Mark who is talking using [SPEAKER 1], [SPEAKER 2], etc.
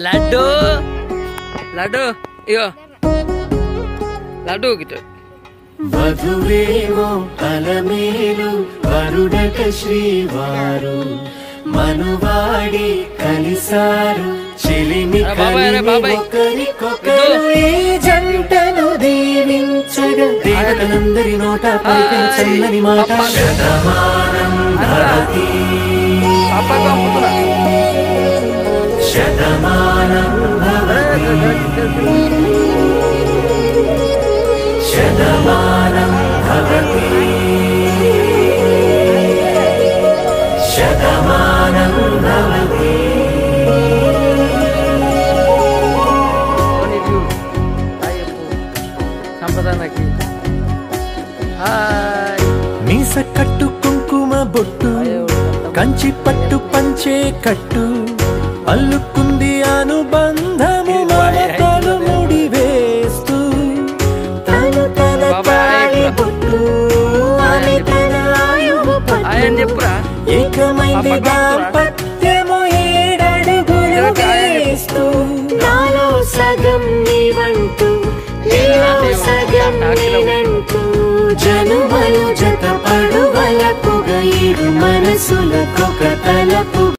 [SPEAKER 1] లడ్డు లడ్డు ఇగో లడ్డు గిట్టు
[SPEAKER 2] వధువేమో అలమేలు వరుడట శ్రీవారు మనువాడి కలిసారు చెలిమి ఒకరికొకరు ఈ జంటను దీవించగా దేవతలందరి నోట పలికిన చల్లని మాట శతమానం భవతి శతమానం భవతి శతమానం భవతి శతమానం భవతి. మీస కట్టు కుంకుమ బొట్టు కంచి పట్టు పంచే కట్టు అల్లుకుంది అనుబంధము మమతలు ముడి వేస్తూ తను తన తాళి బొట్టు ఆమె తన ఆయువు పట్టు ఏకమైంది దాంపత్యము 7 అడుగులు వేస్తూ నాలో సగం నీవంటూ నీలో సగం నేనంటూ జనుమలు జత పడువలకుగా 7 మనసులకొక తలపు